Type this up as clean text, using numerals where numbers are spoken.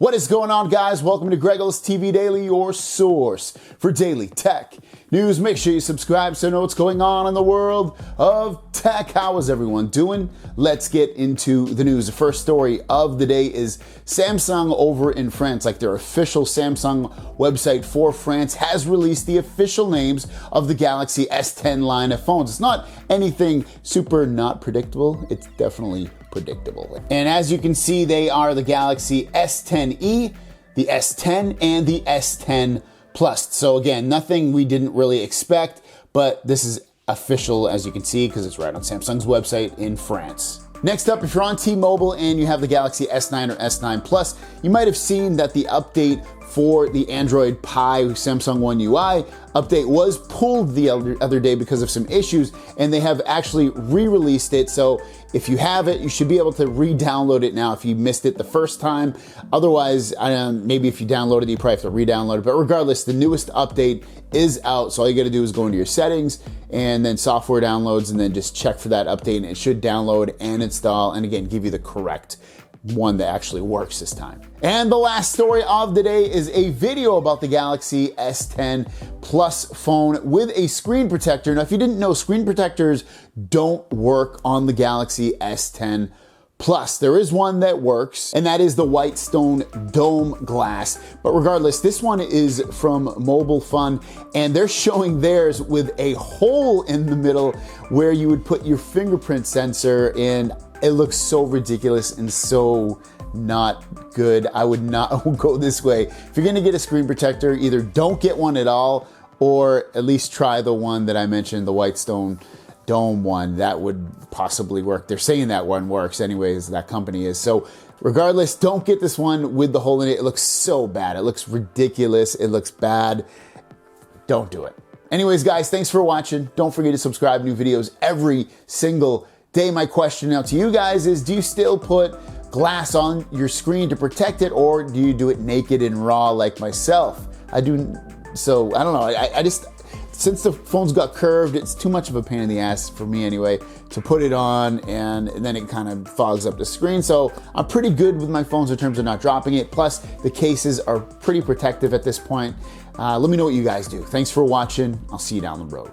What is going on, guys? Welcome to GregglesTV Daily, your source for daily tech news. Make sure you subscribe so you know what's going on in the world of tech. How is everyone doing? Let's get into the news. The first story of the day is Samsung over in France, like their official Samsung website for France, has released the official names of the Galaxy S10 line of phones. It's not anything super not predictable. It's definitely predictable. And as you can see, they are the Galaxy S10e, the S10, and the S10 Plus. So again, nothing we didn't really expect, but this is official, as you can see, because it's right on Samsung's website in France. Next up, if you're on T-Mobile and you have the Galaxy S9 or S9 Plus, you might have seen that the update for the Android Pie Samsung One UI update was pulled the other day because of some issues, and they have actually re-released it. So if you have it, you should be able to re-download it now if you missed it the first time. Otherwise, maybe if you downloaded it, you probably have to re-download it. But regardless, the newest update is out. So all you gotta do is go into your settings and then software downloads, and then just check for that update, and it should download and install, and again, give you the correct one that actually works this time. And the last story of the day is a video about the Galaxy S10 Plus phone with a screen protector. Now, if you didn't know, screen protectors don't work on the Galaxy S10 Plus. There is one that works, and that is the white stone dome glass. But regardless, this one is from Mobile Fun, and they're showing theirs with a hole in the middle where you would put your fingerprint sensor in. It looks so ridiculous and so not good. I would not go this way. If you're gonna get a screen protector, either don't get one at all, or at least try the one that I mentioned, the white stone dome one. That would possibly work. They're saying that one works anyways, that company is. So regardless, don't get this one with the hole in it. It looks so bad. It looks ridiculous. It looks bad. Don't do it. Anyways, guys, thanks for watching. Don't forget to subscribe. New videos every single day. My question now to you guys is, do you still put glass on your screen to protect it, or do you do it naked and raw like myself? I do. So I don't know. I just, since the phone's got curved, it's too much of a pain in the ass for me anyway to put it on, and then it kind of fogs up the screen. So I'm pretty good with my phones in terms of not dropping it. Plus the cases are pretty protective at this point. Let me know what you guys do. Thanks for watching. I'll see you down the road.